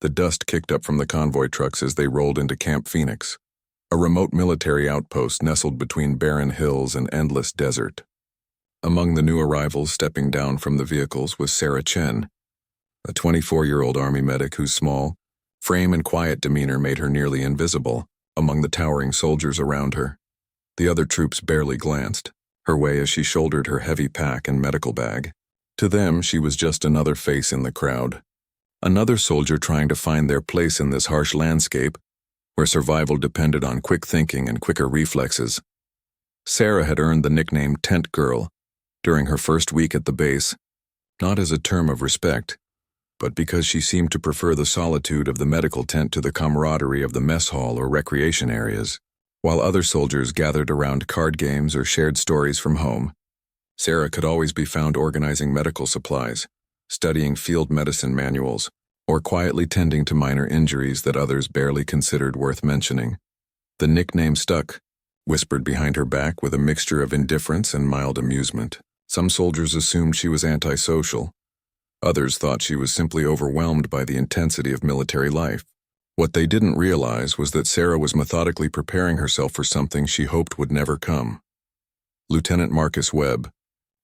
The dust kicked up from the convoy trucks as they rolled into Camp Phoenix, a remote military outpost nestled between barren hills and endless desert. Among the new arrivals stepping down from the vehicles was Sarah Chen, a 24-year-old Army medic whose small frame and quiet demeanor made her nearly invisible among the towering soldiers around her. The other troops barely glanced her way as she shouldered her heavy pack and medical bag. To them, she was just another face in the crowd, another soldier trying to find their place in this harsh landscape where survival depended on quick thinking and quicker reflexes. Sarah had earned the nickname Tent Girl during her first week at the base, not as a term of respect, but because she seemed to prefer the solitude of the medical tent to the camaraderie of the mess hall or recreation areas. While other soldiers gathered around card games or shared stories from home, Sarah could always be found organizing medical supplies, studying field medicine manuals, or quietly tending to minor injuries that others barely considered worth mentioning. The nickname stuck, whispered behind her back with a mixture of indifference and mild amusement. Some soldiers assumed she was antisocial. Others thought she was simply overwhelmed by the intensity of military life. What they didn't realize was that Sarah was methodically preparing herself for something she hoped would never come. Lieutenant Marcus Webb,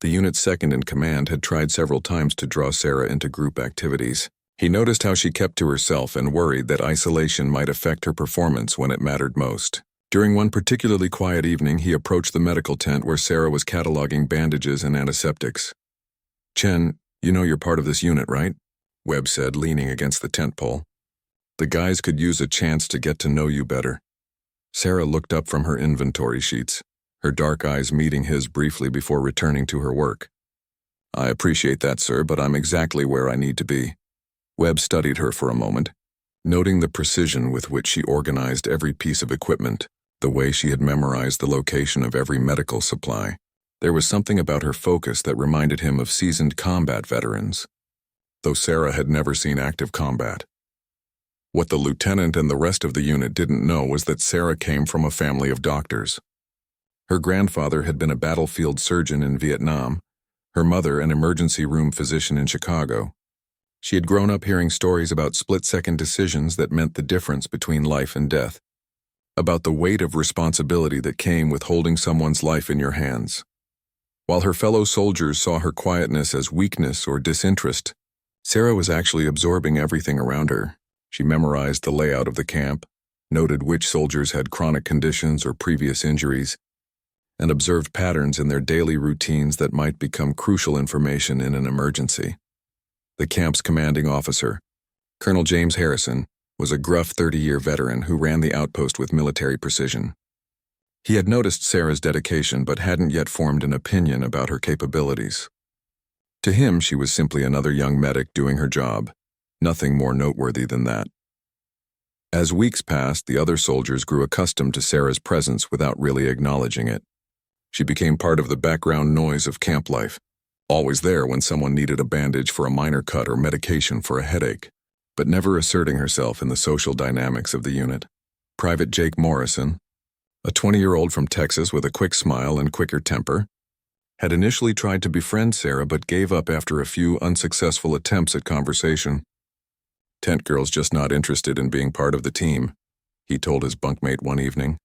the unit's second in command, had tried several times to draw Sarah into group activities. He noticed how she kept to herself and worried that isolation might affect her performance when it mattered most. During one particularly quiet evening, he approached the medical tent where Sarah was cataloging bandages and antiseptics. "Chen, you know you're part of this unit, right?" Webb said, leaning against the tent pole. "The guys could use a chance to get to know you better." Sarah looked up from her inventory sheets, her dark eyes meeting his briefly before returning to her work. "I appreciate that, sir, but I'm exactly where I need to be." Webb studied her for a moment, noting the precision with which she organized every piece of equipment, the way she had memorized the location of every medical supply. There was something about her focus that reminded him of seasoned combat veterans, though Sarah had never seen active combat. What the lieutenant and the rest of the unit didn't know was that Sarah came from a family of doctors. Her grandfather had been a battlefield surgeon in Vietnam, her mother an emergency room physician in Chicago. She had grown up hearing stories about split-second decisions that meant the difference between life and death, about the weight of responsibility that came with holding someone's life in your hands. While her fellow soldiers saw her quietness as weakness or disinterest, Sarah was actually absorbing everything around her. She memorized the layout of the camp, noted which soldiers had chronic conditions or previous injuries, and observed patterns in their daily routines that might become crucial information in an emergency. The camp's commanding officer, Colonel James Harrison, was a gruff 30-year veteran who ran the outpost with military precision. He had noticed Sarah's dedication but hadn't yet formed an opinion about her capabilities. To him, she was simply another young medic doing her job, nothing more noteworthy than that. As weeks passed, the other soldiers grew accustomed to Sarah's presence without really acknowledging it. She became part of the background noise of camp life, always there when someone needed a bandage for a minor cut or medication for a headache, but never asserting herself in the social dynamics of the unit. Private Jake Morrison, a 20-year-old from Texas with a quick smile and quicker temper, had initially tried to befriend Sarah but gave up after a few unsuccessful attempts at conversation. "Tent Girl's just not interested in being part of the team," he told his bunkmate one evening.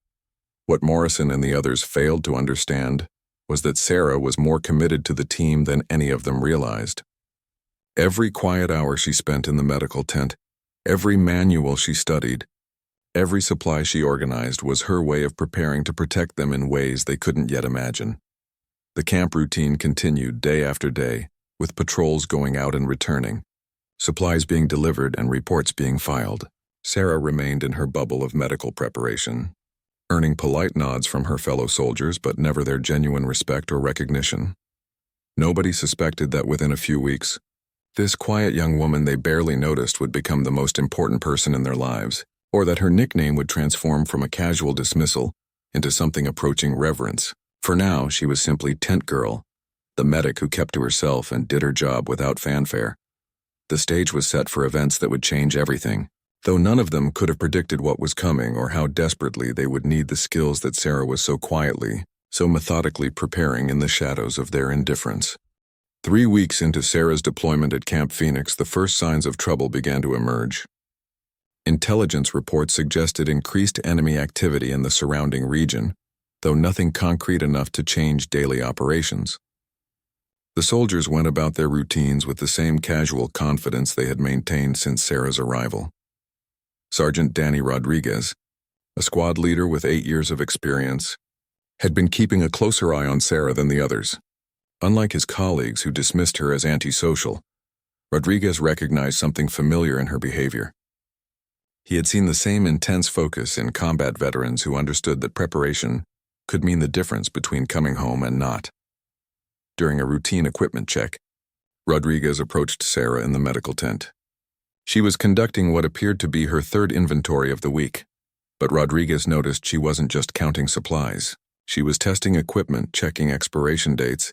What Morrison and the others failed to understand was that Sarah was more committed to the team than any of them realized. Every quiet hour she spent in the medical tent, every manual she studied, every supply she organized was her way of preparing to protect them in ways they couldn't yet imagine. The camp routine continued day after day, with patrols going out and returning, supplies being delivered and reports being filed. Sarah remained in her bubble of medical preparation, earning polite nods from her fellow soldiers but never their genuine respect or recognition. Nobody suspected that within a few weeks, this quiet young woman they barely noticed would become the most important person in their lives, or that her nickname would transform from a casual dismissal into something approaching reverence. For now, she was simply Tent Girl, the medic who kept to herself and did her job without fanfare. The stage was set for events that would change everything, though none of them could have predicted what was coming or how desperately they would need the skills that Sarah was so quietly, so methodically preparing in the shadows of their indifference. 3 weeks into Sarah's deployment at Camp Phoenix, the first signs of trouble began to emerge. Intelligence reports suggested increased enemy activity in the surrounding region, though nothing concrete enough to change daily operations. The soldiers went about their routines with the same casual confidence they had maintained since Sarah's arrival. Sergeant Danny Rodriguez, a squad leader with 8 years of experience, had been keeping a closer eye on Sarah than the others. Unlike his colleagues who dismissed her as antisocial, Rodriguez recognized something familiar in her behavior. He had seen the same intense focus in combat veterans who understood that preparation could mean the difference between coming home and not. During a routine equipment check, Rodriguez approached Sarah in the medical tent. She was conducting what appeared to be her third inventory of the week, but Rodriguez noticed she wasn't just counting supplies. She was testing equipment, checking expiration dates,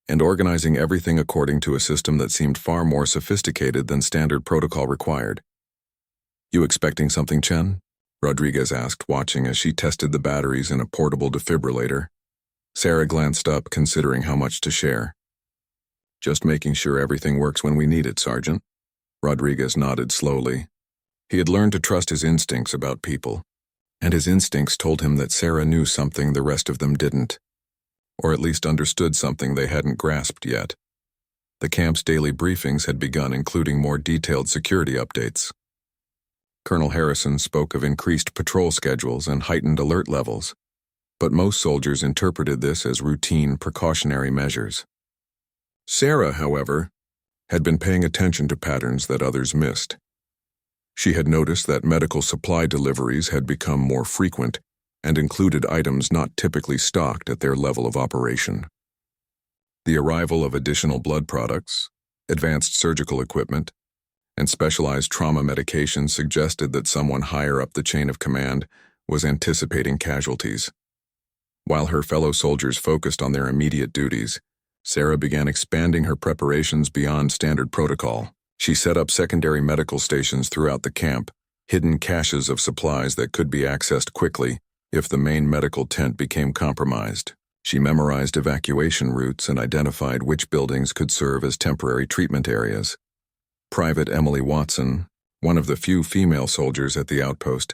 and organizing everything according to a system that seemed far more sophisticated than standard protocol required. "You expecting something, Chen?" Rodriguez asked, watching as she tested the batteries in a portable defibrillator. Sarah glanced up, considering how much to share. "Just making sure everything works when we need it, Sergeant." Rodriguez nodded slowly. He had learned to trust his instincts about people, and his instincts told him that Sarah knew something the rest of them didn't, or at least understood something they hadn't grasped yet. The camp's daily briefings had begun, including more detailed security updates. Colonel Harrison spoke of increased patrol schedules and heightened alert levels, but most soldiers interpreted this as routine precautionary measures. Sarah, however, had been paying attention to patterns that others missed. She had noticed that medical supply deliveries had become more frequent and included items not typically stocked at their level of operation. The arrival of additional blood products, advanced surgical equipment, and specialized trauma medication suggested that someone higher up the chain of command was anticipating casualties. While her fellow soldiers focused on their immediate duties, Sarah began expanding her preparations beyond standard protocol. She set up secondary medical stations throughout the camp, hidden caches of supplies that could be accessed quickly if the main medical tent became compromised. She memorized evacuation routes and identified which buildings could serve as temporary treatment areas. Private Emily Watson, one of the few female soldiers at the outpost,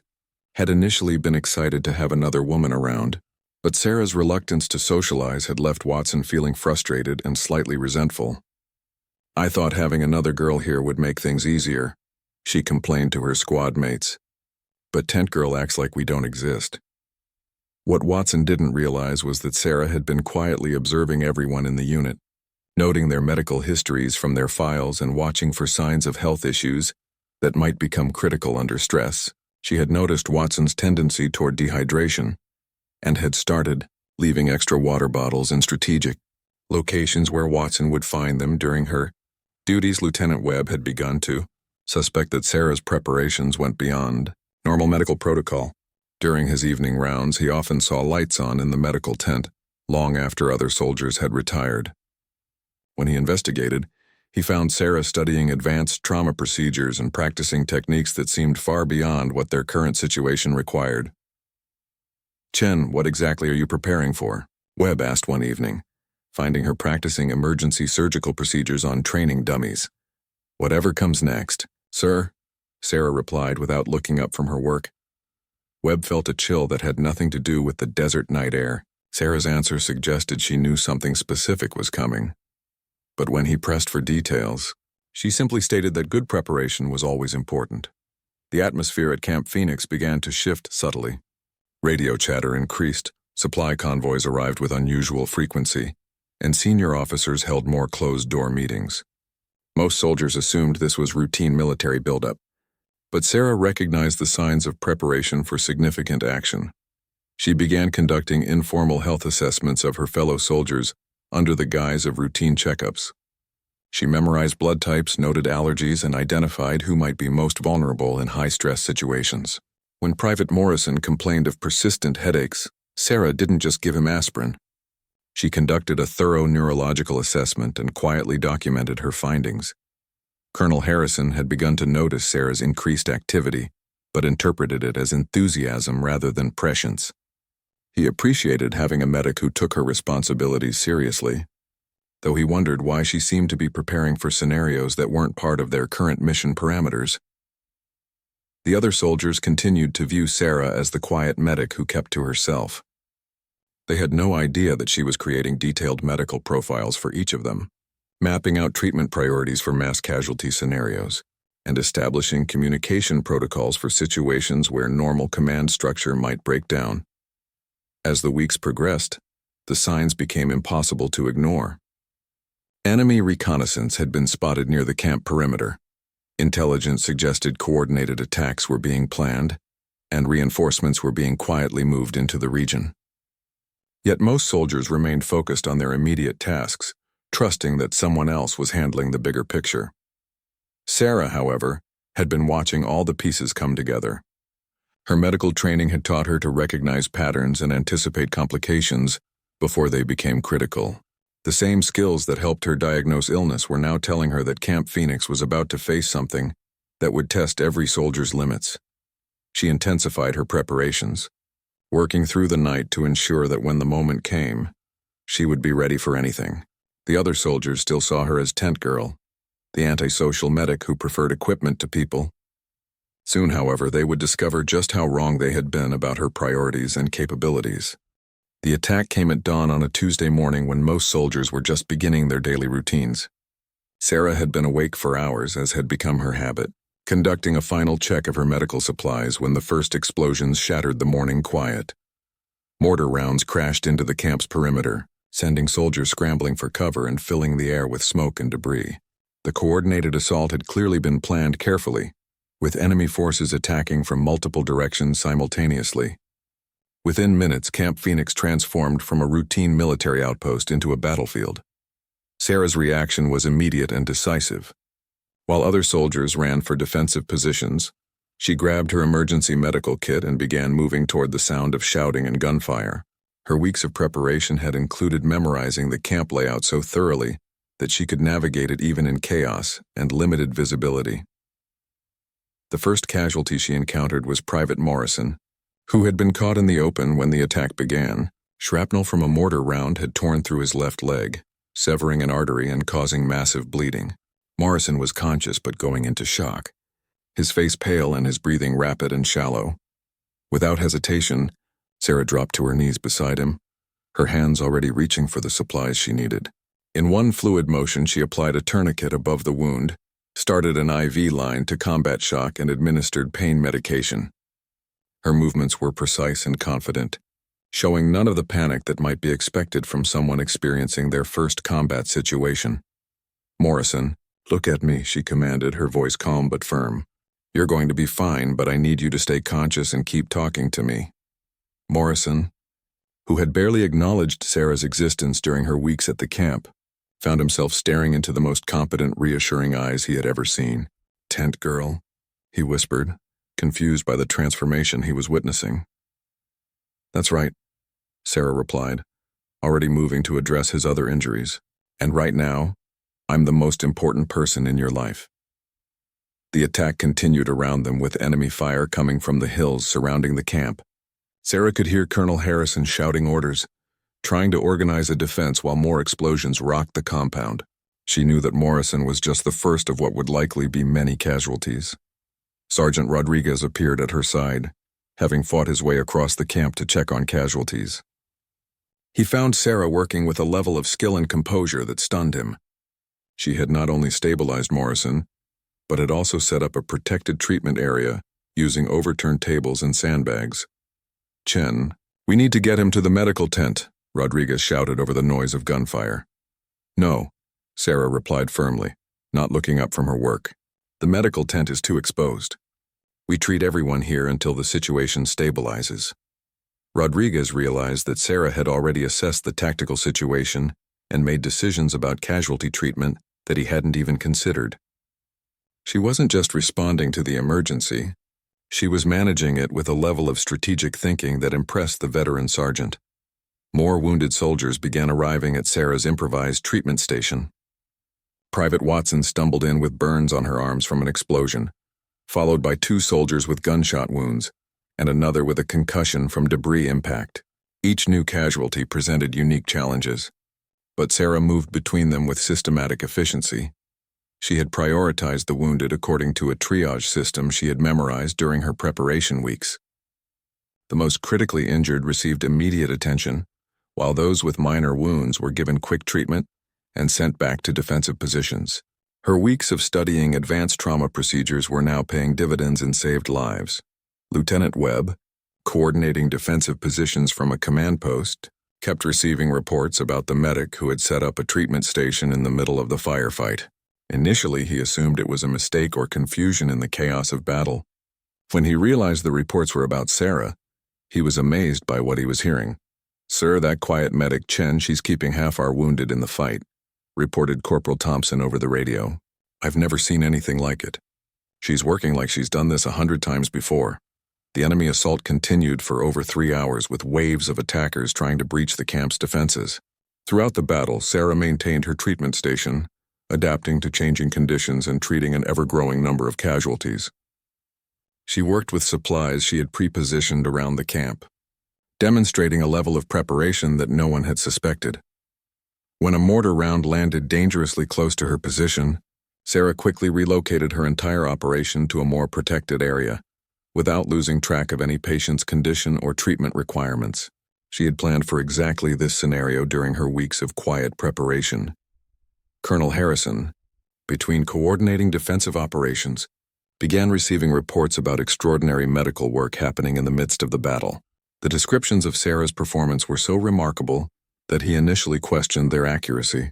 had initially been excited to have another woman around, but Sarah's reluctance to socialize had left Watson feeling frustrated and slightly resentful. "I thought having another girl here would make things easier," she complained to her squad mates. "But Tent Girl acts like we don't exist." What Watson didn't realize was that Sarah had been quietly observing everyone in the unit, noting their medical histories from their files and watching for signs of health issues that might become critical under stress. She had noticed Watson's tendency toward dehydration and had started leaving extra water bottles in strategic locations where Watson would find them during her duties. Lieutenant Webb had begun to suspect that Sarah's preparations went beyond normal medical protocol. During his evening rounds, he often saw lights on in the medical tent, long after other soldiers had retired. When he investigated, he found Sarah studying advanced trauma procedures and practicing techniques that seemed far beyond what their current situation required. "Chen, what exactly are you preparing for?" Webb asked one evening, finding her practicing emergency surgical procedures on training dummies. "Whatever comes next, sir," Sarah replied without looking up from her work. Webb felt a chill that had nothing to do with the desert night air. Sarah's answer suggested she knew something specific was coming. But when he pressed for details, she simply stated that good preparation was always important. The atmosphere at Camp Phoenix began to shift subtly. Radio chatter increased, supply convoys arrived with unusual frequency, and senior officers held more closed-door meetings. Most soldiers assumed this was routine military buildup, but Sarah recognized the signs of preparation for significant action. She began conducting informal health assessments of her fellow soldiers under the guise of routine checkups. She memorized blood types, noted allergies, and identified who might be most vulnerable in high-stress situations. When Private Morrison complained of persistent headaches, Sarah didn't just give him aspirin. She conducted a thorough neurological assessment and quietly documented her findings. Colonel Harrison had begun to notice Sarah's increased activity, but interpreted it as enthusiasm rather than prescience. He appreciated having a medic who took her responsibilities seriously, though he wondered why she seemed to be preparing for scenarios that weren't part of their current mission parameters. The other soldiers continued to view Sarah as the quiet medic who kept to herself. They had no idea that she was creating detailed medical profiles for each of them, mapping out treatment priorities for mass casualty scenarios, and establishing communication protocols for situations where normal command structure might break down. As the weeks progressed, the signs became impossible to ignore. Enemy reconnaissance had been spotted near the camp perimeter. Intelligence suggested coordinated attacks were being planned, and reinforcements were being quietly moved into the region. Yet most soldiers remained focused on their immediate tasks, trusting that someone else was handling the bigger picture. Sarah, however, had been watching all the pieces come together. Her medical training had taught her to recognize patterns and anticipate complications before they became critical. The same skills that helped her diagnose illness were now telling her that Camp Phoenix was about to face something that would test every soldier's limits. She intensified her preparations, working through the night to ensure that when the moment came, she would be ready for anything. The other soldiers still saw her as tent girl, the antisocial medic who preferred equipment to people. Soon, however, they would discover just how wrong they had been about her priorities and capabilities. The attack came at dawn on a Tuesday morning when most soldiers were just beginning their daily routines. Sarah had been awake for hours, as had become her habit, conducting a final check of her medical supplies when the first explosions shattered the morning quiet. Mortar rounds crashed into the camp's perimeter, sending soldiers scrambling for cover and filling the air with smoke and debris. The coordinated assault had clearly been planned carefully, with enemy forces attacking from multiple directions simultaneously. Within minutes, Camp Phoenix transformed from a routine military outpost into a battlefield. Sarah's reaction was immediate and decisive. While other soldiers ran for defensive positions, she grabbed her emergency medical kit and began moving toward the sound of shouting and gunfire. Her weeks of preparation had included memorizing the camp layout so thoroughly that she could navigate it even in chaos and limited visibility. The first casualty she encountered was Private Morrison, who had been caught in the open when the attack began. Shrapnel from a mortar round had torn through his left leg, severing an artery and causing massive bleeding. Morrison was conscious but going into shock, his face pale and his breathing rapid and shallow. Without hesitation, Sarah dropped to her knees beside him, her hands already reaching for the supplies she needed. In one fluid motion, she applied a tourniquet above the wound, started an IV line to combat shock, and administered pain medication. Her movements were precise and confident, showing none of the panic that might be expected from someone experiencing their first combat situation. "Morrison, look at me," she commanded, her voice calm but firm. "You're going to be fine, but I need you to stay conscious and keep talking to me." Morrison, who had barely acknowledged Sarah's existence during her weeks at the camp, found himself staring into the most competent, reassuring eyes he had ever seen. "Tent girl," he whispered, confused by the transformation he was witnessing. "That's right," Sarah replied, already moving to address his other injuries. "And right now, I'm the most important person in your life." The attack continued around them, with enemy fire coming from the hills surrounding the camp. Sarah could hear Colonel Harrison shouting orders, trying to organize a defense while more explosions rocked the compound. She knew that Morrison was just the first of what would likely be many casualties. Sergeant Rodriguez appeared at her side, having fought his way across the camp to check on casualties. He found Sarah working with a level of skill and composure that stunned him. She had not only stabilized Morrison, but had also set up a protected treatment area using overturned tables and sandbags. "Chen, we need to get him to the medical tent," Rodriguez shouted over the noise of gunfire. "No," Sarah replied firmly, not looking up from her work. "The medical tent is too exposed. We treat everyone here until the situation stabilizes." Rodriguez realized that Sarah had already assessed the tactical situation and made decisions about casualty treatment that he hadn't even considered. She wasn't just responding to the emergency, she was managing it with a level of strategic thinking that impressed the veteran sergeant. More wounded soldiers began arriving at Sarah's improvised treatment station. Private Watson stumbled in with burns on her arms from an explosion, followed by 2 soldiers with gunshot wounds, and another with a concussion from debris impact. Each new casualty presented unique challenges, but Sarah moved between them with systematic efficiency. She had prioritized the wounded according to a triage system she had memorized during her preparation weeks. The most critically injured received immediate attention, while those with minor wounds were given quick treatment and sent back to defensive positions. Her weeks of studying advanced trauma procedures were now paying dividends and saved lives. Lieutenant Webb, coordinating defensive positions from a command post, kept receiving reports about the medic who had set up a treatment station in the middle of the firefight. Initially, he assumed it was a mistake or confusion in the chaos of battle. When he realized the reports were about Sarah, he was amazed by what he was hearing. "Sir, that quiet medic Chen, she's keeping half our wounded in the fight," reported Corporal Thompson over the radio. "I've never seen anything like it. She's working like she's done this 100 times before." The enemy assault continued for over 3 hours with waves of attackers trying to breach the camp's defenses. Throughout the battle, Sarah maintained her treatment station, adapting to changing conditions and treating an ever-growing number of casualties. She worked with supplies she had pre-positioned around the camp, demonstrating a level of preparation that no one had suspected. When a mortar round landed dangerously close to her position, Sarah quickly relocated her entire operation to a more protected area, without losing track of any patient's condition or treatment requirements. She had planned for exactly this scenario during her weeks of quiet preparation. Colonel Harrison, between coordinating defensive operations, began receiving reports about extraordinary medical work happening in the midst of the battle. The descriptions of Sarah's performance were so remarkable that he initially questioned their accuracy.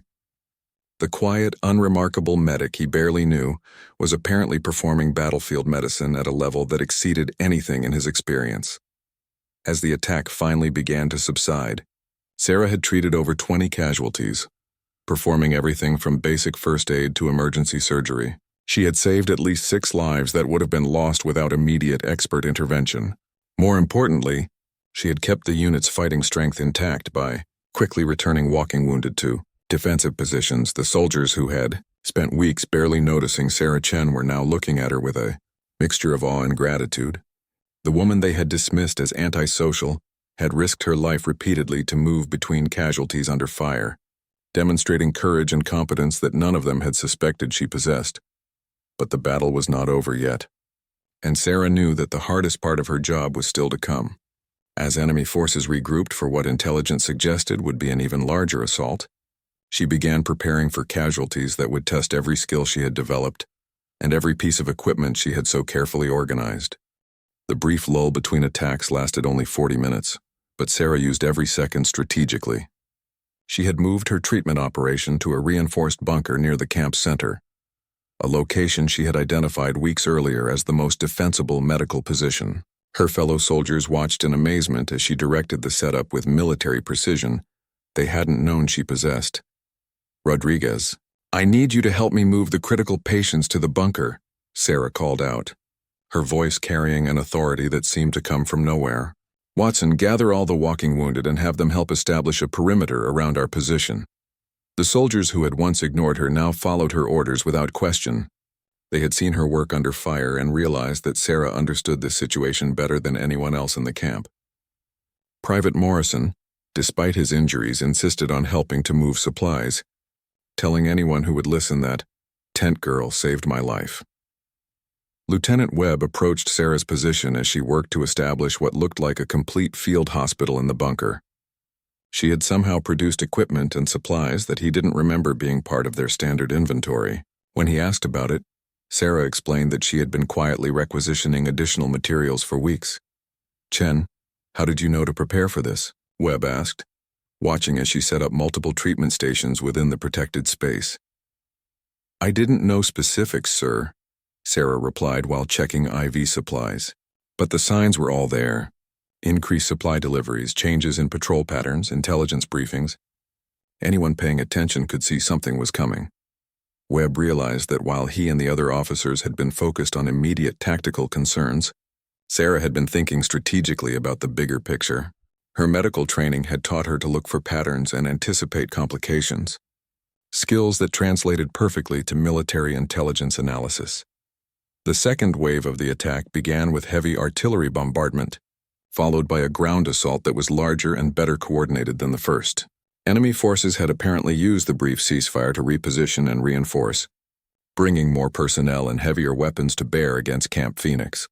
The quiet, unremarkable medic he barely knew was apparently performing battlefield medicine at a level that exceeded anything in his experience. As the attack finally began to subside, Sarah had treated over 20 casualties, performing everything from basic first aid to emergency surgery. She had saved at least 6 lives that would have been lost without immediate expert intervention. More importantly, she had kept the unit's fighting strength intact by quickly returning walking wounded to defensive positions. The soldiers who had spent weeks barely noticing Sarah Chen were now looking at her with a mixture of awe and gratitude. The woman they had dismissed as antisocial had risked her life repeatedly to move between casualties under fire, demonstrating courage and competence that none of them had suspected she possessed. But the battle was not over yet, and Sarah knew that the hardest part of her job was still to come. As enemy forces regrouped for what intelligence suggested would be an even larger assault, she began preparing for casualties that would test every skill she had developed and every piece of equipment she had so carefully organized. The brief lull between attacks lasted only 40 minutes, but Sarah used every second strategically. She had moved her treatment operation to a reinforced bunker near the camp's center, a location she had identified weeks earlier as the most defensible medical position. Her fellow soldiers watched in amazement as she directed the setup with military precision they hadn't known she possessed. "Rodriguez, I need you to help me move the critical patients to the bunker," Sarah called out, her voice carrying an authority that seemed to come from nowhere. "Watson, gather all the walking wounded and have them help establish a perimeter around our position." The soldiers who had once ignored her now followed her orders without question. They had seen her work under fire and realized that Sarah understood this situation better than anyone else in the camp. Private Morrison, despite his injuries, insisted on helping to move supplies, telling anyone who would listen that, "Tent girl saved my life." Lieutenant Webb approached Sarah's position as she worked to establish what looked like a complete field hospital in the bunker. She had somehow produced equipment and supplies that he didn't remember being part of their standard inventory. When he asked about it, Sarah explained that she had been quietly requisitioning additional materials for weeks. "Chen, how did you know to prepare for this?" Webb asked, watching as she set up multiple treatment stations within the protected space. "I didn't know specifics, sir," Sarah replied while checking IV supplies. "But the signs were all there. Increased supply deliveries, changes in patrol patterns, intelligence briefings. Anyone paying attention could see something was coming." Webb realized that while he and the other officers had been focused on immediate tactical concerns, Sarah had been thinking strategically about the bigger picture. Her medical training had taught her to look for patterns and anticipate complications, skills that translated perfectly to military intelligence analysis. The second wave of the attack began with heavy artillery bombardment, followed by a ground assault that was larger and better coordinated than the first. Enemy forces had apparently used the brief ceasefire to reposition and reinforce, bringing more personnel and heavier weapons to bear against Camp Phoenix.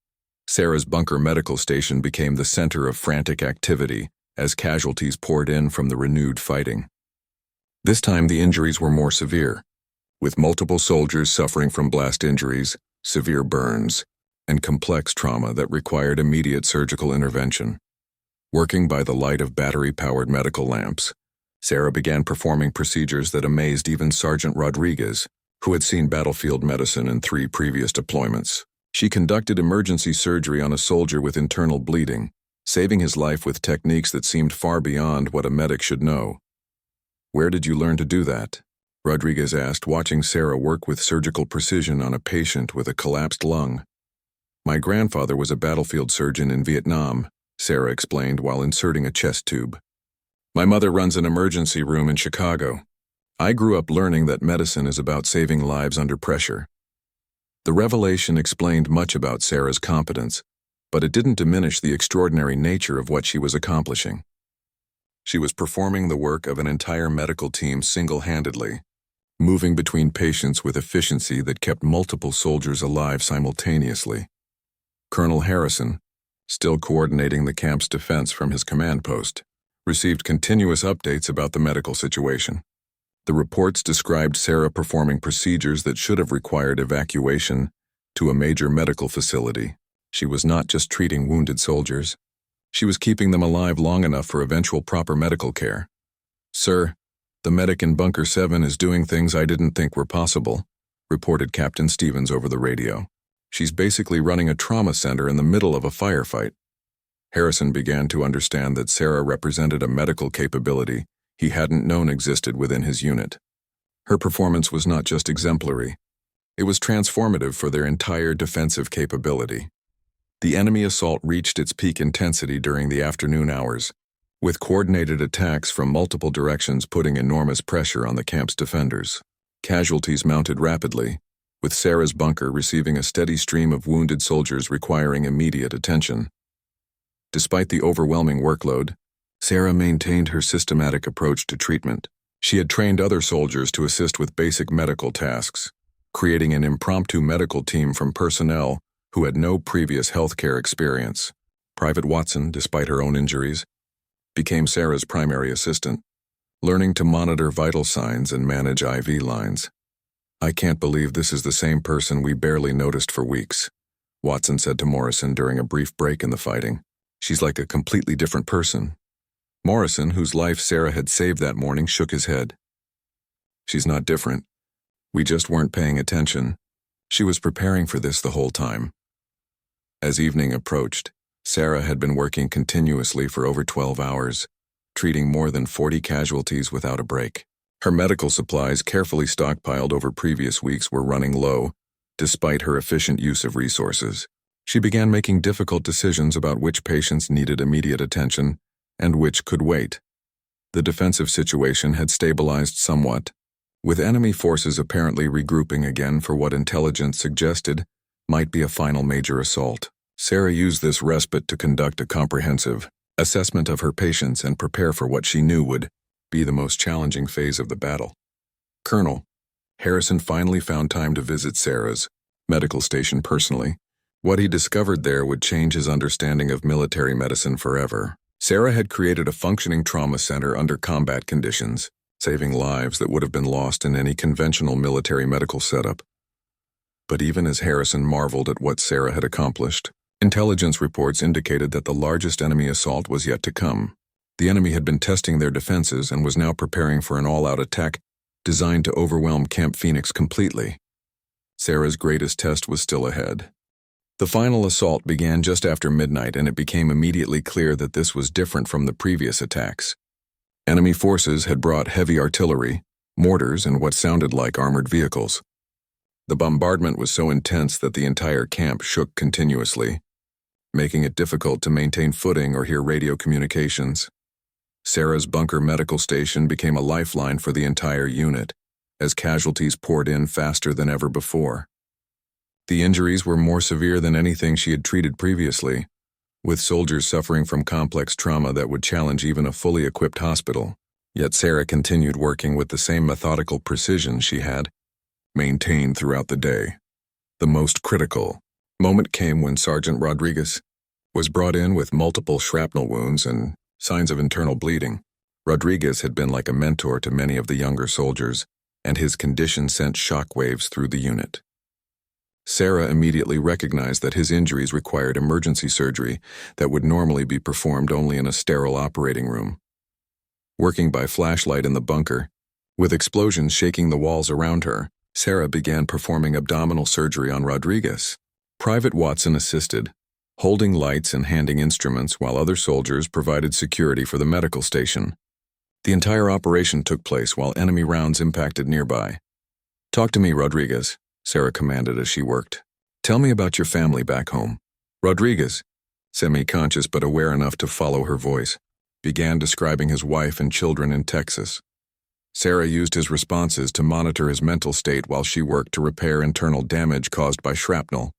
Sarah's bunker medical station became the center of frantic activity as casualties poured in from the renewed fighting. This time the injuries were more severe, with multiple soldiers suffering from blast injuries, severe burns, and complex trauma that required immediate surgical intervention. Working by the light of battery-powered medical lamps, Sarah began performing procedures that amazed even Sergeant Rodriguez, who had seen battlefield medicine in 3 previous deployments. She conducted emergency surgery on a soldier with internal bleeding, saving his life with techniques that seemed far beyond what a medic should know. "Where did you learn to do that?" Rodriguez asked, watching Sarah work with surgical precision on a patient with a collapsed lung. "My grandfather was a battlefield surgeon in Vietnam," Sarah explained while inserting a chest tube. "My mother runs an emergency room in Chicago. I grew up learning that medicine is about saving lives under pressure." The revelation explained much about Sarah's competence, but it didn't diminish the extraordinary nature of what she was accomplishing. She was performing the work of an entire medical team single-handedly, moving between patients with efficiency that kept multiple soldiers alive simultaneously. Colonel Harrison, still coordinating the camp's defense from his command post, received continuous updates about the medical situation. The reports described Sarah performing procedures that should have required evacuation to a major medical facility. She was not just treating wounded soldiers. She was keeping them alive long enough for eventual proper medical care. "Sir, the medic in Bunker 7 is doing things I didn't think were possible," reported Captain Stevens over the radio. "She's basically running a trauma center in the middle of a firefight." Harrison began to understand that Sarah represented a medical capability he hadn't known existed within his unit. Her performance was not just exemplary. It was transformative for their entire defensive capability. The enemy assault reached its peak intensity during the afternoon hours, with coordinated attacks from multiple directions putting enormous pressure on the camp's defenders. Casualties mounted rapidly, with Sarah's bunker receiving a steady stream of wounded soldiers requiring immediate attention. Despite the overwhelming workload, Sarah maintained her systematic approach to treatment. She had trained other soldiers to assist with basic medical tasks, creating an impromptu medical team from personnel who had no previous healthcare experience. Private Watson, despite her own injuries, became Sarah's primary assistant, learning to monitor vital signs and manage IV lines. "I can't believe this is the same person we barely noticed for weeks," Watson said to Morrison during a brief break in the fighting. "She's like a completely different person." Morrison, whose life Sarah had saved that morning, shook his head. "She's not different. We just weren't paying attention. She was preparing for this the whole time." As evening approached, Sarah had been working continuously for over 12 hours, treating more than 40 casualties without a break. Her medical supplies, carefully stockpiled over previous weeks, were running low, despite her efficient use of resources. She began making difficult decisions about which patients needed immediate attention and which could wait. The defensive situation had stabilized somewhat, with enemy forces apparently regrouping again for what intelligence suggested might be a final major assault. Sarah used this respite to conduct a comprehensive assessment of her patients and prepare for what she knew would be the most challenging phase of the battle. Colonel Harrison finally found time to visit Sarah's medical station personally. What he discovered there would change his understanding of military medicine forever. Sarah had created a functioning trauma center under combat conditions, saving lives that would have been lost in any conventional military medical setup. But even as Harrison marveled at what Sarah had accomplished, intelligence reports indicated that the largest enemy assault was yet to come. The enemy had been testing their defenses and was now preparing for an all-out attack designed to overwhelm Camp Phoenix completely. Sarah's greatest test was still ahead. The final assault began just after midnight, and it became immediately clear that this was different from the previous attacks. Enemy forces had brought heavy artillery, mortars, and what sounded like armored vehicles. The bombardment was so intense that the entire camp shook continuously, making it difficult to maintain footing or hear radio communications. Sarah's bunker medical station became a lifeline for the entire unit, as casualties poured in faster than ever before. The injuries were more severe than anything she had treated previously, with soldiers suffering from complex trauma that would challenge even a fully equipped hospital. Yet Sarah continued working with the same methodical precision she had, maintained throughout the day. The most critical moment came when Sergeant Rodriguez was brought in with multiple shrapnel wounds and signs of internal bleeding. Rodriguez had been like a mentor to many of the younger soldiers, and his condition sent shockwaves through the unit. Sarah immediately recognized that his injuries required emergency surgery that would normally be performed only in a sterile operating room. Working by flashlight in the bunker, with explosions shaking the walls around her, Sarah began performing abdominal surgery on Rodriguez. Private Watson assisted, holding lights and handing instruments while other soldiers provided security for the medical station. The entire operation took place while enemy rounds impacted nearby. "Talk to me, Rodriguez," Sarah commanded as she worked. "Tell me about your family back home." Rodriguez, semi-conscious but aware enough to follow her voice, began describing his wife and children in Texas. Sarah used his responses to monitor his mental state while she worked to repair internal damage caused by shrapnel.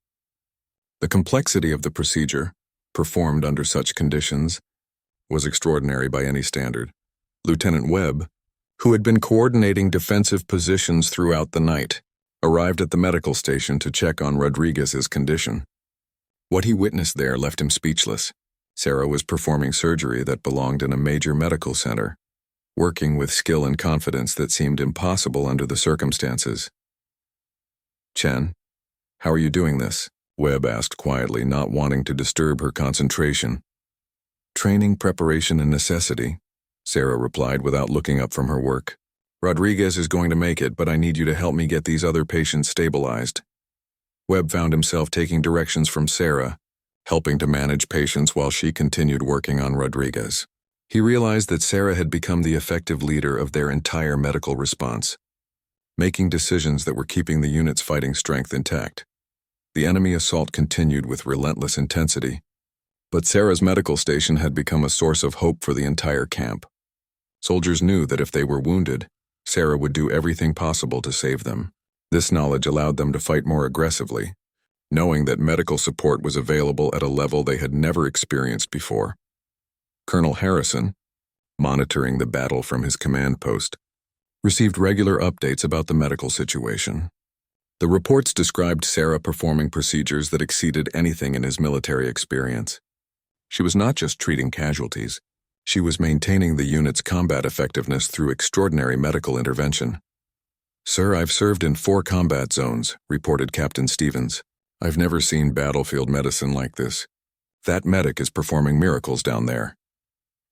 The complexity of the procedure, performed under such conditions, was extraordinary by any standard. Lieutenant Webb, who had been coordinating defensive positions throughout the night, arrived at the medical station to check on Rodriguez's condition. What he witnessed there left him speechless. Sarah was performing surgery that belonged in a major medical center, working with skill and confidence that seemed impossible under the circumstances. "Chen, how are you doing this?" Webb asked quietly, not wanting to disturb her concentration. "Training, preparation, and necessity," Sarah replied without looking up from her work. "Rodriguez is going to make it, but I need you to help me get these other patients stabilized." Webb found himself taking directions from Sarah, helping to manage patients while she continued working on Rodriguez. He realized that Sarah had become the effective leader of their entire medical response, making decisions that were keeping the unit's fighting strength intact. The enemy assault continued with relentless intensity, but Sarah's medical station had become a source of hope for the entire camp. Soldiers knew that if they were wounded, Sarah would do everything possible to save them. This knowledge allowed them to fight more aggressively, knowing that medical support was available at a level they had never experienced before. Colonel Harrison, monitoring the battle from his command post, received regular updates about the medical situation. The reports described Sarah performing procedures that exceeded anything in his military experience. She was not just treating casualties, she was maintaining the unit's combat effectiveness through extraordinary medical intervention. "Sir, I've served in 4 combat zones," reported Captain Stevens. "I've never seen battlefield medicine like this. That medic is performing miracles down there."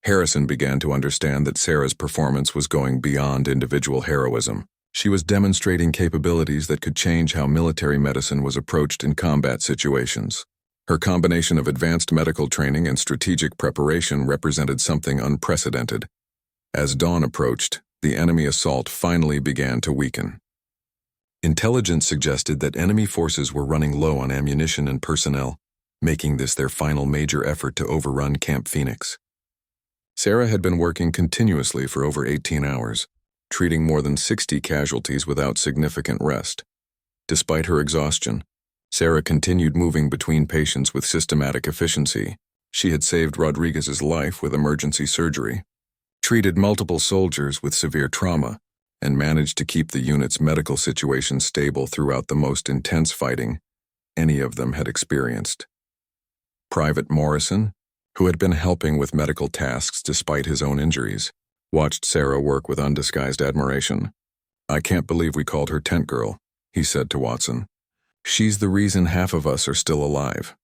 Harrison began to understand that Sarah's performance was going beyond individual heroism. She was demonstrating capabilities that could change how military medicine was approached in combat situations. Her combination of advanced medical training and strategic preparation represented something unprecedented. As dawn approached, the enemy assault finally began to weaken. Intelligence suggested that enemy forces were running low on ammunition and personnel, making this their final major effort to overrun Camp Phoenix. Sarah had been working continuously for over 18 hours, treating more than 60 casualties without significant rest. Despite her exhaustion, Sarah continued moving between patients with systematic efficiency. She had saved Rodriguez's life with emergency surgery, treated multiple soldiers with severe trauma, and managed to keep the unit's medical situation stable throughout the most intense fighting any of them had experienced. Private Morrison, who had been helping with medical tasks despite his own injuries, watched Sarah work with undisguised admiration. "I can't believe we called her Tent Girl," he said to Watson. "She's the reason half of us are still alive."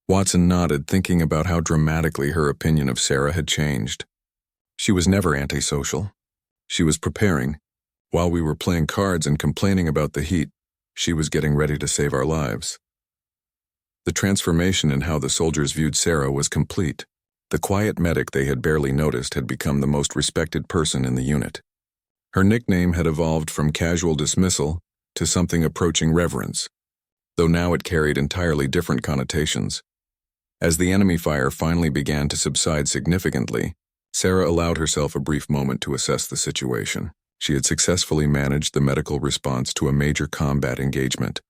Watson nodded, thinking about how dramatically her opinion of Sarah had changed. She was never antisocial. She was preparing. While we were playing cards and complaining about the heat, she was getting ready to save our lives. The transformation in how the soldiers viewed Sarah was complete. The quiet medic they had barely noticed had become the most respected person in the unit. Her nickname had evolved from casual dismissal to something approaching reverence, though now it carried entirely different connotations. As the enemy fire finally began to subside significantly, Sarah allowed herself a brief moment to assess the situation. She had successfully managed the medical response to a major combat engagement,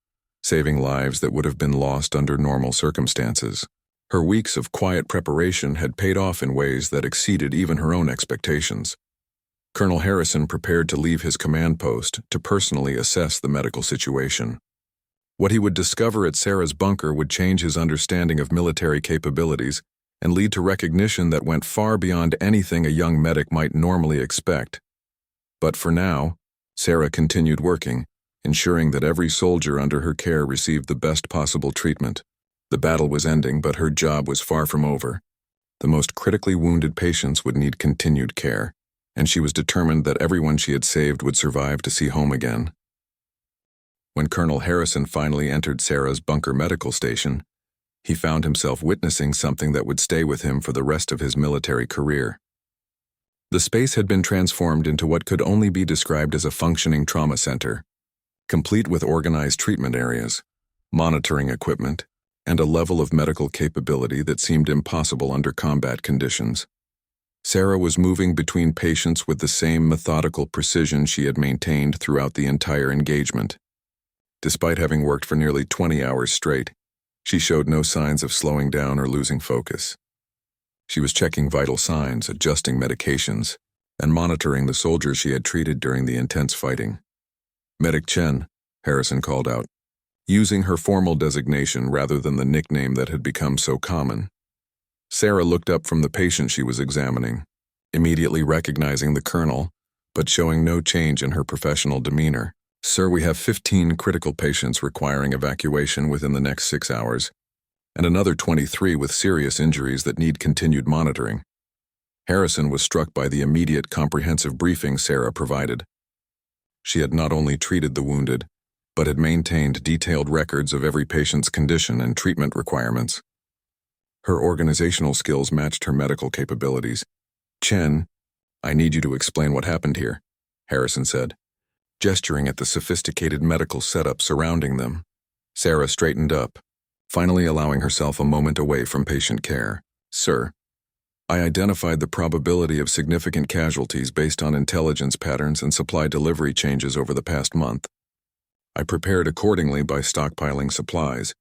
saving lives that would have been lost under normal circumstances. Her weeks of quiet preparation had paid off in ways that exceeded even her own expectations. Colonel Harrison prepared to leave his command post to personally assess the medical situation. What he would discover at Sarah's bunker would change his understanding of military capabilities and lead to recognition that went far beyond anything a young medic might normally expect. But for now, Sarah continued working, ensuring that every soldier under her care received the best possible treatment. The battle was ending, but her job was far from over. The most critically wounded patients would need continued care, and she was determined that everyone she had saved would survive to see home again. When Colonel Harrison finally entered Sarah's bunker medical station, he found himself witnessing something that would stay with him for the rest of his military career. The space had been transformed into what could only be described as a functioning trauma center, complete with organized treatment areas, monitoring equipment, and a level of medical capability that seemed impossible under combat conditions. Sarah was moving between patients with the same methodical precision she had maintained throughout the entire engagement. Despite having worked for nearly 20 hours straight, she showed no signs of slowing down or losing focus. She was checking vital signs, adjusting medications, and monitoring the soldiers she had treated during the intense fighting. "Medic Chen," Harrison called out, using her formal designation rather than the nickname that had become so common. Sarah looked up from the patient she was examining, immediately recognizing the colonel, but showing no change in her professional demeanor. "Sir, we have 15 critical patients requiring evacuation within the next 6 hours, and another 23 with serious injuries that need continued monitoring." Harrison was struck by the immediate comprehensive briefing Sarah provided. She had not only treated the wounded, but had maintained detailed records of every patient's condition and treatment requirements. Her organizational skills matched her medical capabilities. "Chen, I need you to explain what happened here," Harrison said, gesturing at the sophisticated medical setup surrounding them. Sarah straightened up, finally allowing herself a moment away from patient care. "Sir, I identified the probability of significant casualties based on intelligence patterns and supply delivery changes over the past month. I prepared accordingly by stockpiling supplies,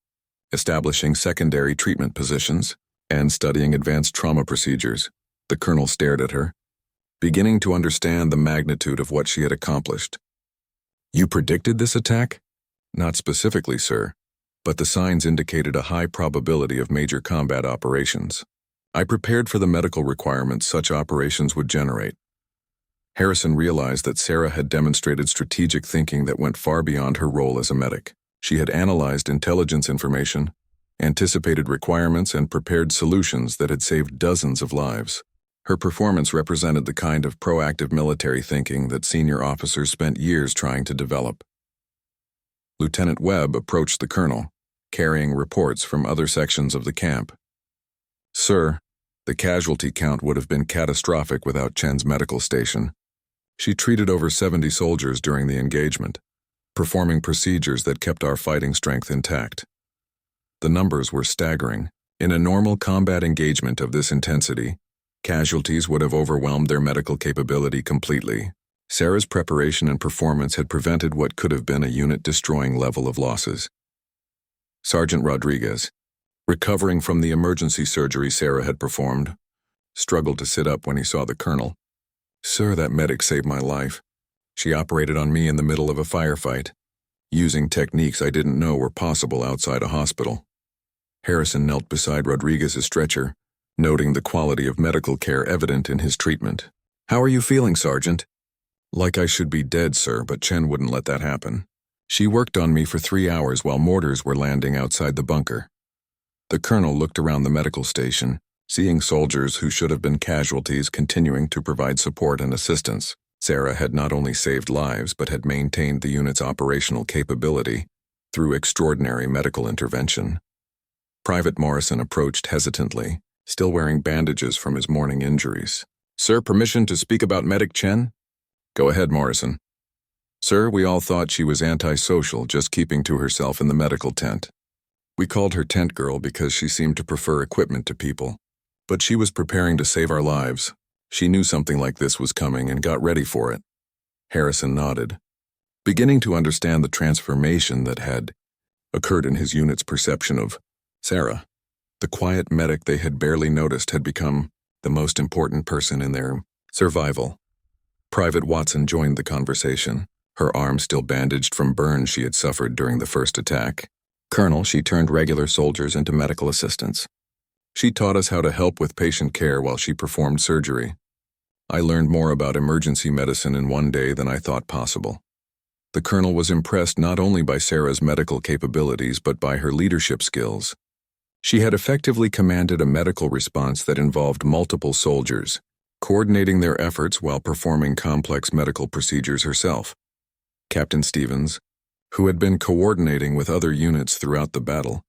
establishing secondary treatment positions, and studying advanced trauma procedures." The colonel stared at her, beginning to understand the magnitude of what she had accomplished. "You predicted this attack?" "Not specifically, sir, but the signs indicated a high probability of major combat operations. I prepared for the medical requirements such operations would generate." Harrison realized that Sarah had demonstrated strategic thinking that went far beyond her role as a medic. She had analyzed intelligence information, anticipated requirements, and prepared solutions that had saved dozens of lives. Her performance represented the kind of proactive military thinking that senior officers spent years trying to develop. Lieutenant Webb approached the colonel, carrying reports from other sections of the camp. "Sir, the casualty count would have been catastrophic without Chen's medical station. She treated over 70 soldiers during the engagement, performing procedures that kept our fighting strength intact. The numbers were staggering. In a normal combat engagement of this intensity, casualties would have overwhelmed their medical capability completely. Sarah's preparation and performance had prevented what could have been a unit-destroying level of losses." Sergeant Rodriguez, recovering from the emergency surgery Sarah had performed, struggled to sit up when he saw the colonel. "Sir, that medic saved my life. She operated on me in the middle of a firefight, using techniques I didn't know were possible outside a hospital." Harrison knelt beside Rodriguez's stretcher, noting the quality of medical care evident in his treatment. "How are you feeling, Sergeant?" "Like I should be dead, sir, but Chen wouldn't let that happen. She worked on me for 3 hours while mortars were landing outside the bunker." The colonel looked around the medical station, seeing soldiers who should have been casualties continuing to provide support and assistance. Sarah had not only saved lives but had maintained the unit's operational capability through extraordinary medical intervention. Private Morrison approached hesitantly, still wearing bandages from his morning injuries. "Sir, permission to speak about Medic Chen?" "Go ahead, Morrison." "Sir, we all thought she was antisocial, just keeping to herself in the medical tent. We called her Tent Girl because she seemed to prefer equipment to people. But she was preparing to save our lives. She knew something like this was coming and got ready for it." Harrison nodded, beginning to understand the transformation that had occurred in his unit's perception of Sarah. The quiet medic they had barely noticed had become the most important person in their survival. Private Watson joined the conversation, her arm still bandaged from burns she had suffered during the first attack. Colonel, she turned regular soldiers into medical assistants. She taught us how to help with patient care while she performed surgery. I learned more about emergency medicine in one day than I thought possible. The colonel was impressed not only by Sarah's medical capabilities but by her leadership skills. She had effectively commanded a medical response that involved multiple soldiers, coordinating their efforts while performing complex medical procedures herself. Captain Stevens, who had been coordinating with other units throughout the battle,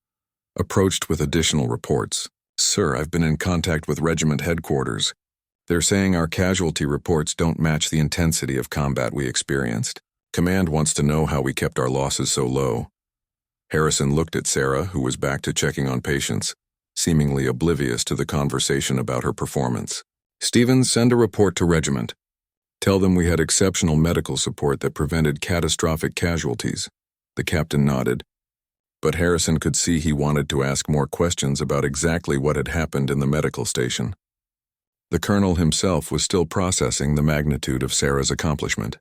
approached with additional reports. "Sir, I've been in contact with regiment headquarters. They're saying our casualty reports don't match the intensity of combat we experienced. Command wants to know how we kept our losses so low." Harrison looked at Sarah, who was back to checking on patients, seemingly oblivious to the conversation about her performance. "Stevens, send a report to regiment. Tell them we had exceptional medical support that prevented catastrophic casualties." The captain nodded, but Harrison could see he wanted to ask more questions about exactly what had happened in the medical station. The colonel himself was still processing the magnitude of Sarah's accomplishment.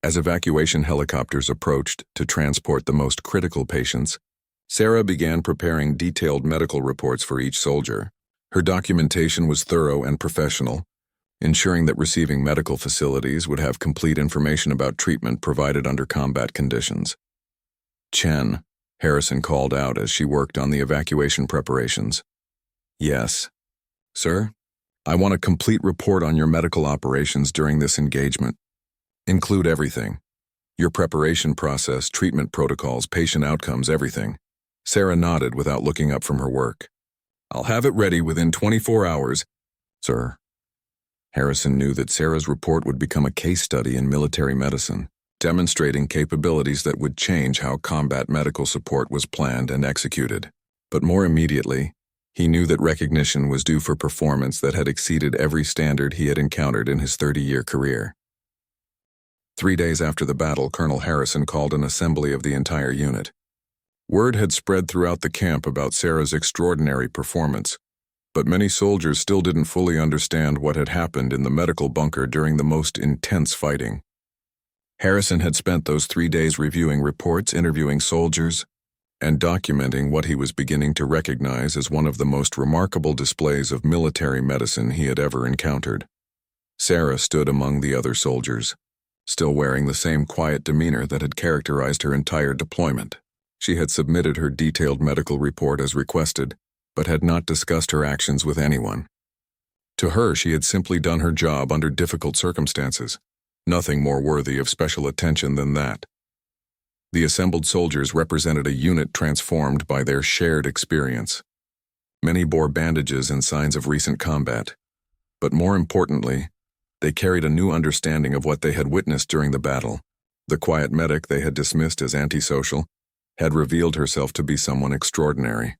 As evacuation helicopters approached to transport the most critical patients, Sarah began preparing detailed medical reports for each soldier. Her documentation was thorough and professional, ensuring that receiving medical facilities would have complete information about treatment provided under combat conditions. "Chen," Harrison called out as she worked on the evacuation preparations. "Yes, sir? I want a complete report on your medical operations during this engagement. Include everything. Your preparation process, treatment protocols, patient outcomes, everything." Sarah nodded without looking up from her work. "I'll have it ready within 24 hours, sir." Harrison knew that Sarah's report would become a case study in military medicine, demonstrating capabilities that would change how combat medical support was planned and executed. But more immediately, he knew that recognition was due for performance that had exceeded every standard he had encountered in his 30-year career. 3 days after the battle, Colonel Harrison called an assembly of the entire unit. Word had spread throughout the camp about Sarah's extraordinary performance, but many soldiers still didn't fully understand what had happened in the medical bunker during the most intense fighting. Harrison had spent those 3 days reviewing reports, interviewing soldiers, and documenting what he was beginning to recognize as one of the most remarkable displays of military medicine he had ever encountered. Sarah stood among the other soldiers, still wearing the same quiet demeanor that had characterized her entire deployment. She had submitted her detailed medical report as requested, but had not discussed her actions with anyone. To her, she had simply done her job under difficult circumstances, nothing more worthy of special attention than that. The assembled soldiers represented a unit transformed by their shared experience. Many bore bandages and signs of recent combat, but more importantly, they carried a new understanding of what they had witnessed during the battle. The quiet medic they had dismissed as antisocial had revealed herself to be someone extraordinary.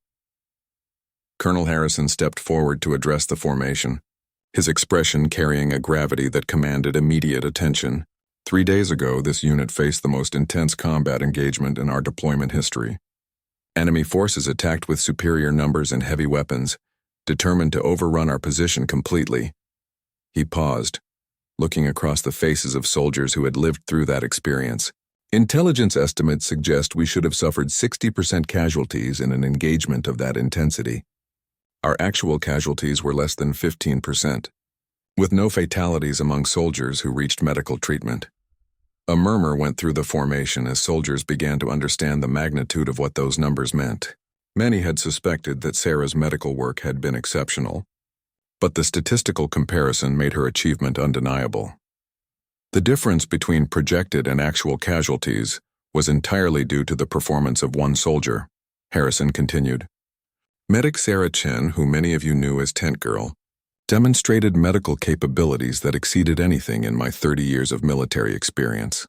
Colonel Harrison stepped forward to address the formation, his expression carrying a gravity that commanded immediate attention. 3 days ago, this unit faced the most intense combat engagement in our deployment history. Enemy forces attacked with superior numbers and heavy weapons, determined to overrun our position completely. He paused, looking across the faces of soldiers who had lived through that experience. "Intelligence estimates suggest we should have suffered 60% casualties in an engagement of that intensity. Our actual casualties were less than 15%, with no fatalities among soldiers who reached medical treatment." A murmur went through the formation as soldiers began to understand the magnitude of what those numbers meant. Many had suspected that Sarah's medical work had been exceptional, but the statistical comparison made her achievement undeniable. The difference between projected and actual casualties was entirely due to the performance of one soldier. Harrison continued. Medic Sarah Chen, who many of you knew as Tent Girl, demonstrated medical capabilities that exceeded anything in my 30 years of military experience.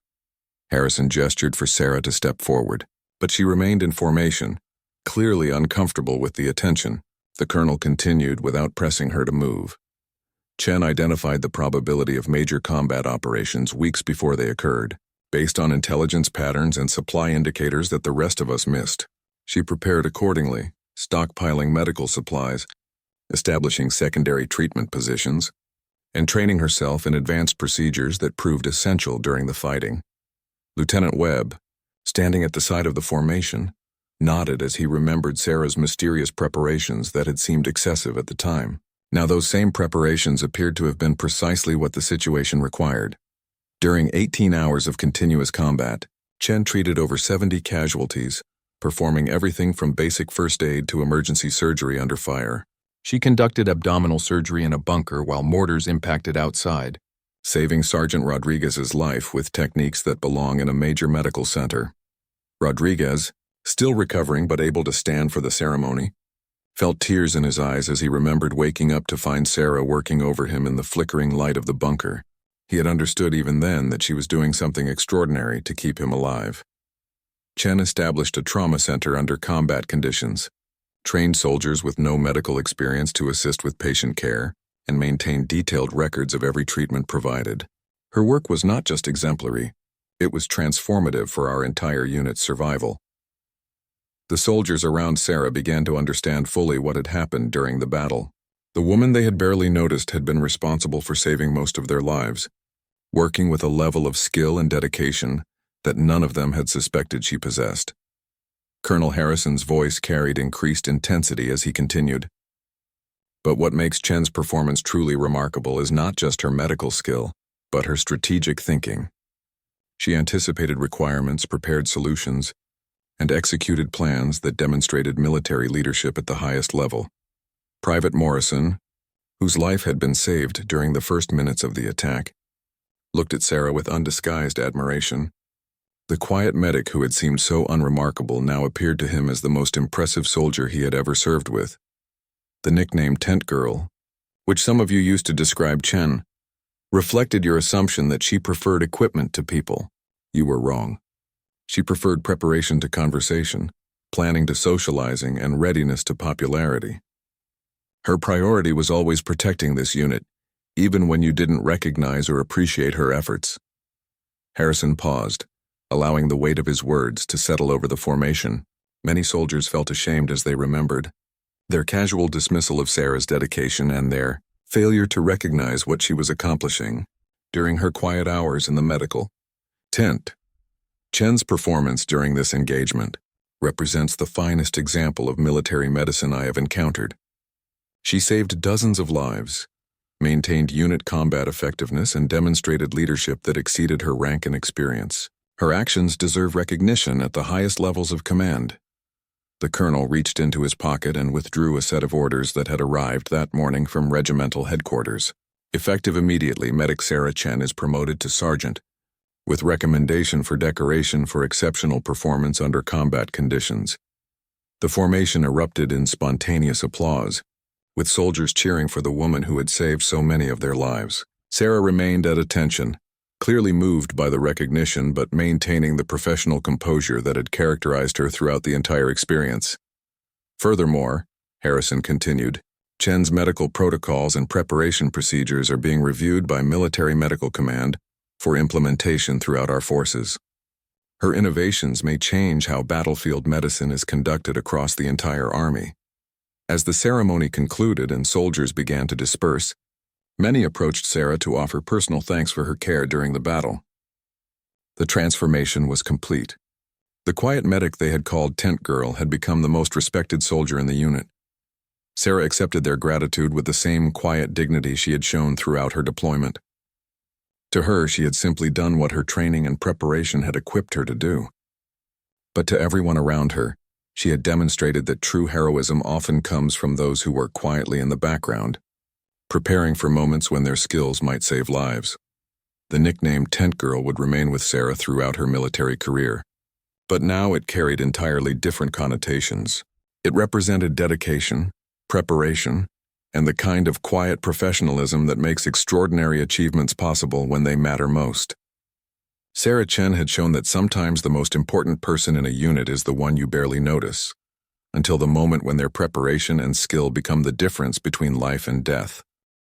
Harrison gestured for Sarah to step forward, but she remained in formation, clearly uncomfortable with the attention. The colonel continued without pressing her to move. Chen identified the probability of major combat operations weeks before they occurred, based on intelligence patterns and supply indicators that the rest of us missed. She prepared accordingly, stockpiling medical supplies, establishing secondary treatment positions, and training herself in advanced procedures that proved essential during the fighting. Lieutenant Webb, standing at the side of the formation, nodded as he remembered Sarah's mysterious preparations that had seemed excessive at the time. Now those same preparations appeared to have been precisely what the situation required. During 18 hours of continuous combat, Chen treated over 70 casualties, performing everything from basic first aid to emergency surgery under fire. She conducted abdominal surgery in a bunker while mortars impacted outside, saving Sergeant Rodriguez's life with techniques that belong in a major medical center. Rodriguez, still recovering but able to stand for the ceremony, felt tears in his eyes as he remembered waking up to find Sarah working over him in the flickering light of the bunker. He had understood even then that she was doing something extraordinary to keep him alive. Chen established a trauma center under combat conditions, trained soldiers with no medical experience to assist with patient care, and maintained detailed records of every treatment provided. Her work was not just exemplary, it was transformative for our entire unit's survival. The soldiers around Sarah began to understand fully what had happened during the battle. The woman they had barely noticed had been responsible for saving most of their lives, working with a level of skill and dedication that none of them had suspected she possessed. Colonel Harrison's voice carried increased intensity as he continued. But what makes Chen's performance truly remarkable is not just her medical skill, but her strategic thinking. She anticipated requirements, prepared solutions, and executed plans that demonstrated military leadership at the highest level. Private Morrison, whose life had been saved during the first minutes of the attack, looked at Sarah with undisguised admiration. The quiet medic who had seemed so unremarkable now appeared to him as the most impressive soldier he had ever served with. The nickname Tent Girl, which some of you used to describe Chen, reflected your assumption that she preferred equipment to people. You were wrong. She preferred preparation to conversation, planning to socializing, and readiness to popularity. Her priority was always protecting this unit, even when you didn't recognize or appreciate her efforts. Harrison paused, allowing the weight of his words to settle over the formation. Many soldiers felt ashamed as they remembered their casual dismissal of Sarah's dedication and their failure to recognize what she was accomplishing during her quiet hours in the medical tent. Chen's performance during this engagement represents the finest example of military medicine I have encountered. She saved dozens of lives, maintained unit combat effectiveness, and demonstrated leadership that exceeded her rank and experience. Her actions deserve recognition at the highest levels of command. The colonel reached into his pocket and withdrew a set of orders that had arrived that morning from regimental headquarters. Effective immediately, Medic Sarah Chen is promoted to sergeant, with recommendation for decoration for exceptional performance under combat conditions. The formation erupted in spontaneous applause, with soldiers cheering for the woman who had saved so many of their lives. Sarah remained at attention, clearly moved by the recognition but maintaining the professional composure that had characterized her throughout the entire experience. Furthermore, Harrison continued, Chen's medical protocols and preparation procedures are being reviewed by Military Medical Command for implementation throughout our forces. Her innovations may change how battlefield medicine is conducted across the entire army. As the ceremony concluded and soldiers began to disperse, many approached Sarah to offer personal thanks for her care during the battle. The transformation was complete. The quiet medic they had called Tent Girl had become the most respected soldier in the unit. Sarah accepted their gratitude with the same quiet dignity she had shown throughout her deployment. To her, she had simply done what her training and preparation had equipped her to do. But to everyone around her, she had demonstrated that true heroism often comes from those who work quietly in the background, preparing for moments when their skills might save lives. The nickname Tent Girl would remain with Sarah throughout her military career, but now it carried entirely different connotations. It represented dedication, preparation, and the kind of quiet professionalism that makes extraordinary achievements possible when they matter most. Sarah Chen had shown that sometimes the most important person in a unit is the one you barely notice, until the moment when their preparation and skill become the difference between life and death.